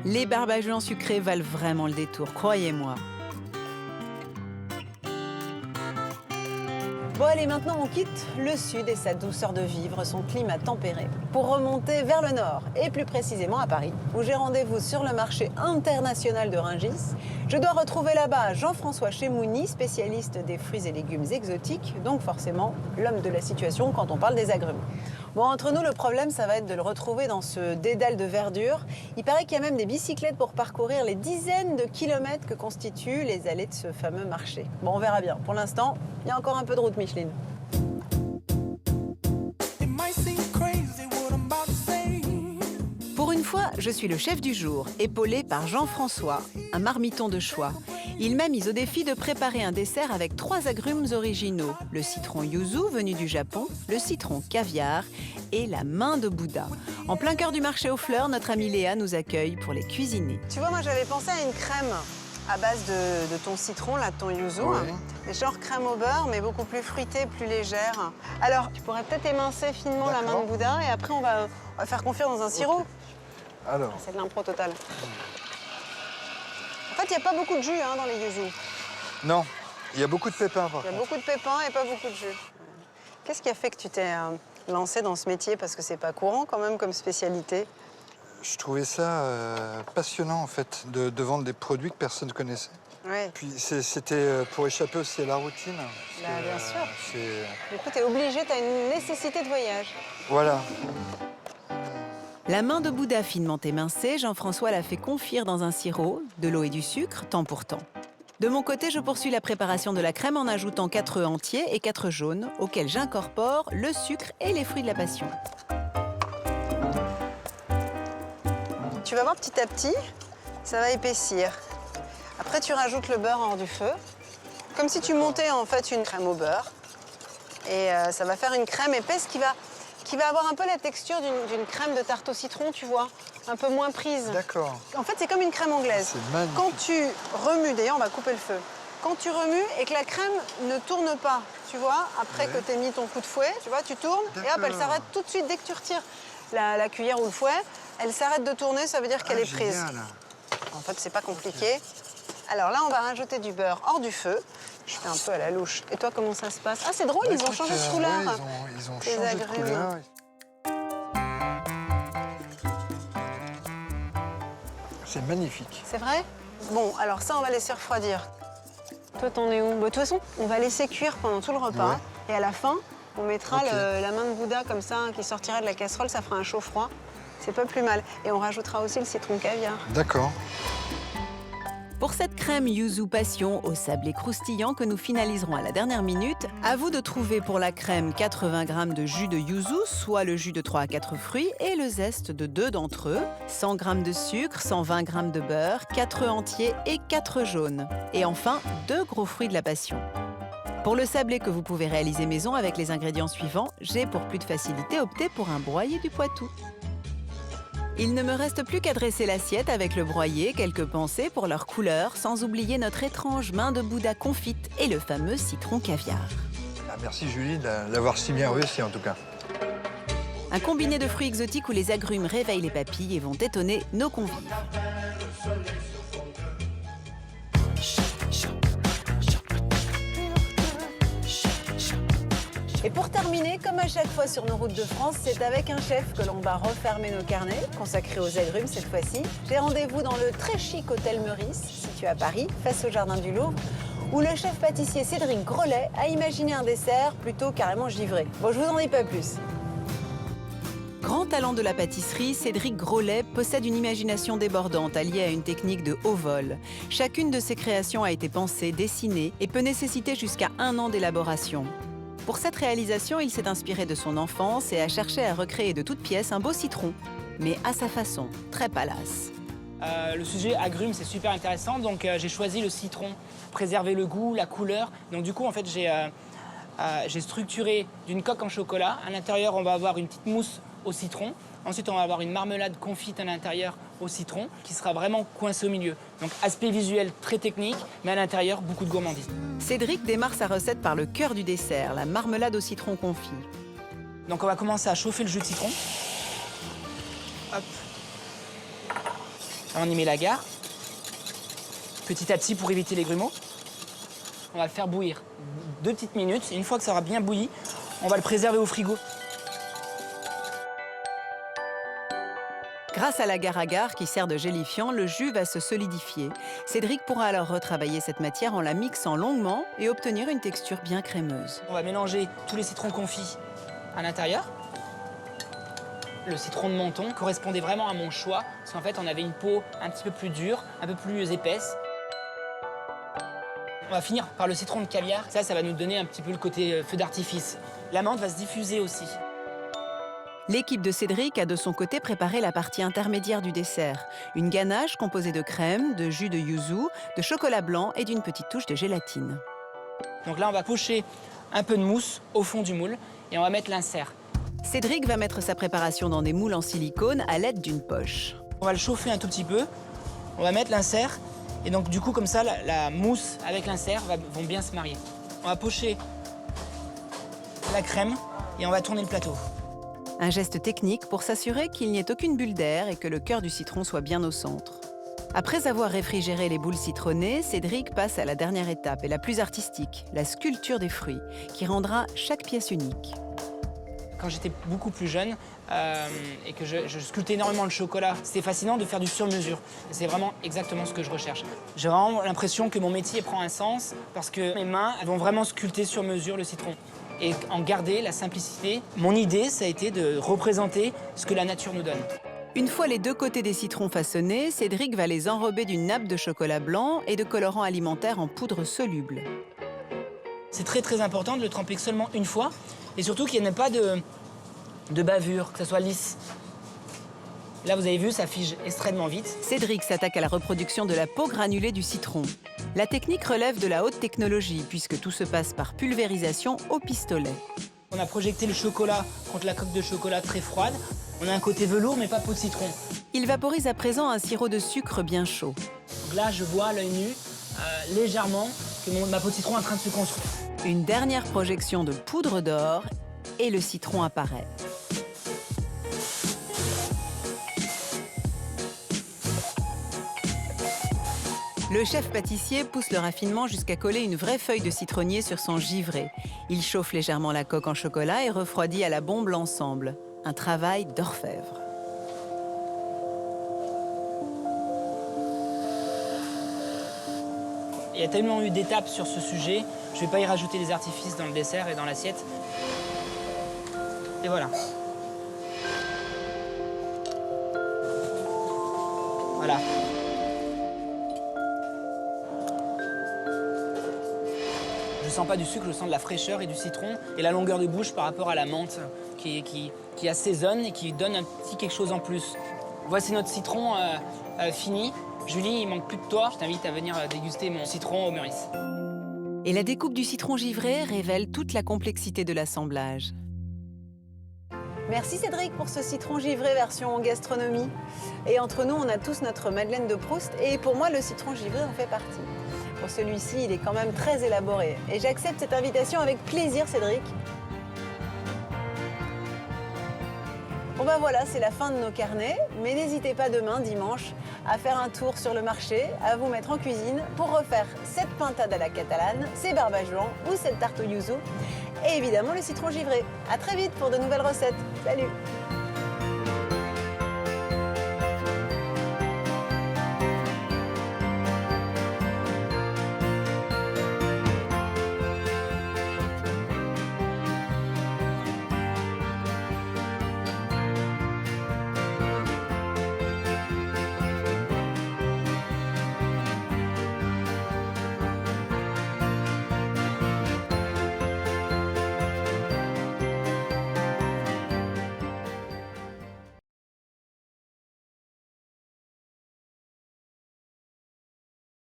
Les barbajuans sucrés valent vraiment le détour, croyez-moi. Bon allez, maintenant on quitte le sud et sa douceur de vivre, son climat tempéré, pour remonter vers le nord, et plus précisément à Paris, où j'ai rendez-vous sur le marché international de Rungis. Je dois retrouver là-bas Jean-François Chemouni, spécialiste des fruits et légumes exotiques, donc forcément l'homme de la situation quand on parle des agrumes. Bon, entre nous, le problème, ça va être de le retrouver dans ce dédale de verdure. Il paraît qu'il y a même des bicyclettes pour parcourir les dizaines de kilomètres que constituent les allées de ce fameux marché. Bon, on verra bien. Pour l'instant, il y a encore un peu de route, Micheline. Pour une fois, je suis le chef du jour, épaulé par Jean-François, un marmiton de choix. Il m'a mis au défi de préparer un dessert avec 3 agrumes originaux. Le citron yuzu venu du Japon, le citron caviar et la main de Bouddha. En plein cœur du marché aux fleurs, notre amie Léa nous accueille pour les cuisiner. Tu vois, moi j'avais pensé à une crème à base de ton citron, là, de ton yuzu. Oui. Genre crème au beurre, mais beaucoup plus fruitée, plus légère. Alors, tu pourrais peut-être émincer finement la main de Bouddha et après on va faire confire dans un sirop. Okay. Alors. C'est de l'impro total. En fait, il n'y a pas beaucoup de jus hein, dans les yuzu. Non, il y a beaucoup de pépins. Il y a beaucoup de pépins et pas beaucoup de jus. Qu'est-ce qui a fait que tu t'es lancé dans ce métier? Parce que c'est pas courant quand même comme spécialité. Je trouvais ça passionnant en fait, de vendre des produits que personne ne connaissait. Ouais. Puis c'était pour échapper aussi à la routine. Bah, bien sûr. Du coup, tu es obligé, tu as une nécessité de voyage. Voilà. La main de Bouddha finement émincée, Jean-François la fait confire dans un sirop, de l'eau et du sucre, temps pour temps. De mon côté, je poursuis la préparation de la crème en ajoutant 4 œufs entiers et 4 jaunes, auxquels j'incorpore le sucre et les fruits de la passion. Tu vas voir petit à petit, ça va épaissir. Après, tu rajoutes le beurre hors du feu, comme si tu montais en fait une crème au beurre. Et ça va faire une crème épaisse qui va avoir un peu la texture d'une crème de tarte au citron, tu vois, un peu moins prise. D'accord. En fait, c'est comme une crème anglaise. C'est magnifique. Quand tu remues, d'ailleurs, on va couper le feu. Quand tu remues et que la crème ne tourne pas, tu vois, après que tu aies mis ton coup de fouet, tu vois, tu tournes et hop, elle s'arrête tout de suite dès que tu retires la cuillère ou le fouet. Elle s'arrête de tourner, ça veut dire qu'elle est prise. En fait, c'est pas compliqué. Alors là, on va rajouter du beurre hors du feu. Je fais un peu à la louche. Et toi, comment ça se passe? Ah, c'est drôle, ils ont changé de couleur. Ils ont changé de couleur. C'est magnifique. C'est vrai? Bon, alors ça, on va laisser refroidir. Toi, t'en es où? Bah, de toute façon, on va laisser cuire pendant tout le repas. Ouais. Et à la fin, on mettra Ok. la main de Bouddha comme ça, qui sortira de la casserole. Ça fera un chaud-froid. C'est pas plus mal. Et on rajoutera aussi le citron caviar. D'accord. Pour cette crème yuzu passion au sablé croustillant que nous finaliserons à la dernière minute, à vous de trouver pour la crème 80 g de jus de yuzu, soit le jus de 3 à 4 fruits et le zeste de 2 d'entre eux, 100 g de sucre, 120 g de beurre, 4 œufs entiers et 4 œufs jaunes. Et enfin, 2 gros fruits de la passion. Pour le sablé que vous pouvez réaliser maison avec les ingrédients suivants, j'ai pour plus de facilité opté pour un broyé du Poitou. Il ne me reste plus qu'à dresser l'assiette avec le broyé, quelques pensées pour leur couleur, sans oublier notre étrange main de Bouddha confite et le fameux citron caviar. Ah, merci Julie de l'avoir si bien réussi en tout cas. Un combiné de fruits exotiques où les agrumes réveillent les papilles et vont étonner nos convives. Et pour terminer, comme à chaque fois sur nos routes de France, c'est avec un chef que l'on va refermer nos carnets, consacrés aux agrumes cette fois-ci. J'ai rendez-vous dans le très chic hôtel Meurice, situé à Paris, face au jardin du Louvre, où le chef pâtissier Cédric Grolet a imaginé un dessert plutôt carrément givré. Bon, je vous en dis pas plus. Grand talent de la pâtisserie, Cédric Grolet possède une imagination débordante alliée à une technique de haut vol. Chacune de ses créations a été pensée, dessinée et peut nécessiter jusqu'à 1 an d'élaboration. Pour cette réalisation, il s'est inspiré de son enfance et a cherché à recréer de toutes pièces un beau citron, mais à sa façon, très palace. Le sujet agrumes, c'est super intéressant, donc j'ai choisi le citron, préserver le goût, la couleur. Donc du coup, en fait, j'ai structuré d'une coque en chocolat. À l'intérieur, on va avoir une petite mousse au citron. Ensuite, on va avoir une marmelade confite à l'intérieur au citron, qui sera vraiment coincée au milieu. Donc aspect visuel très technique, mais à l'intérieur, beaucoup de gourmandise. Cédric démarre sa recette par le cœur du dessert, la marmelade au citron confit. Donc on va commencer à chauffer le jus de citron. Hop. On y met la gare. Petit à petit pour éviter les grumeaux. On va le faire bouillir 2 petites minutes. Et une fois que ça aura bien bouilli, on va le préserver au frigo. Grâce à l'agar-agar qui sert de gélifiant, le jus va se solidifier. Cédric pourra alors retravailler cette matière en la mixant longuement et obtenir une texture bien crémeuse. On va mélanger tous les citrons confits à l'intérieur. Le citron de Menton correspondait vraiment à mon choix, parce qu'en fait, on avait une peau un petit peu plus dure, un peu plus épaisse. On va finir par le citron de caviar. Ça va nous donner un petit peu le côté feu d'artifice. L'amande va se diffuser aussi. L'équipe de Cédric a de son côté préparé la partie intermédiaire du dessert. Une ganache composée de crème, de jus de yuzu, de chocolat blanc et d'une petite touche de gélatine. Donc là, on va pocher un peu de mousse au fond du moule et on va mettre l'insert. Cédric va mettre sa préparation dans des moules en silicone à l'aide d'une poche. On va le chauffer un tout petit peu. On va mettre l'insert et donc du coup, comme ça, la mousse avec l'insert vont bien se marier. On va pocher la crème et on va tourner le plateau. Un geste technique pour s'assurer qu'il n'y ait aucune bulle d'air et que le cœur du citron soit bien au centre. Après avoir réfrigéré les boules citronnées, Cédric passe à la dernière étape et la plus artistique, la sculpture des fruits, qui rendra chaque pièce unique. Quand j'étais beaucoup plus jeune et que je sculptais énormément le chocolat, c'était fascinant de faire du sur-mesure. C'est vraiment exactement ce que je recherche. J'ai vraiment l'impression que mon métier prend un sens parce que mes mains elles vont vraiment sculpter sur mesure le citron et en garder la simplicité. Mon idée, ça a été de représenter ce que la nature nous donne. Une fois les 2 côtés des citrons façonnés, Cédric va les enrober d'une nappe de chocolat blanc et de colorant alimentaire en poudre soluble. C'est très très important de le tremper seulement une fois et surtout qu'il n'y ait pas de bavure, que ça soit lisse. Là, vous avez vu, ça fige extrêmement vite. Cédric s'attaque à la reproduction de la peau granulée du citron. La technique relève de la haute technologie puisque tout se passe par pulvérisation au pistolet. On a projecté le chocolat contre la coque de chocolat très froide. On a un côté velours mais pas peau de citron. Il vaporise à présent un sirop de sucre bien chaud. Donc là, je vois à l'œil nu, légèrement, que ma peau de citron est en train de se construire. Une dernière projection de poudre d'or et le citron apparaît. Le chef pâtissier pousse le raffinement jusqu'à coller une vraie feuille de citronnier sur son givré. Il chauffe légèrement la coque en chocolat et refroidit à la bombe l'ensemble. Un travail d'orfèvre. Il y a tellement eu d'étapes sur ce sujet, je ne vais pas y rajouter des artifices dans le dessert et dans l'assiette. Et voilà. Voilà. Je sens pas du sucre, je sens de la fraîcheur et du citron et la longueur de bouche par rapport à la menthe qui assaisonne et qui donne un petit quelque chose en plus. Voici notre citron fini. Julie, il manque plus que toi. Je t'invite à venir déguster mon citron au Meurice. Et la découpe du citron givré révèle toute la complexité de l'assemblage. Merci Cédric pour ce citron givré version gastronomie. Et entre nous, on a tous notre Madeleine de Proust et pour moi, le citron givré en fait partie. Pour celui-ci, il est quand même très élaboré. Et j'accepte cette invitation avec plaisir, Cédric. Bon ben voilà, c'est la fin de nos carnets, mais n'hésitez pas demain, dimanche, à faire un tour sur le marché, à vous mettre en cuisine pour refaire cette pintade à la catalane, ces barbajoans ou cette tarte au yuzu, et évidemment le citron givré. À très vite pour de nouvelles recettes. Salut!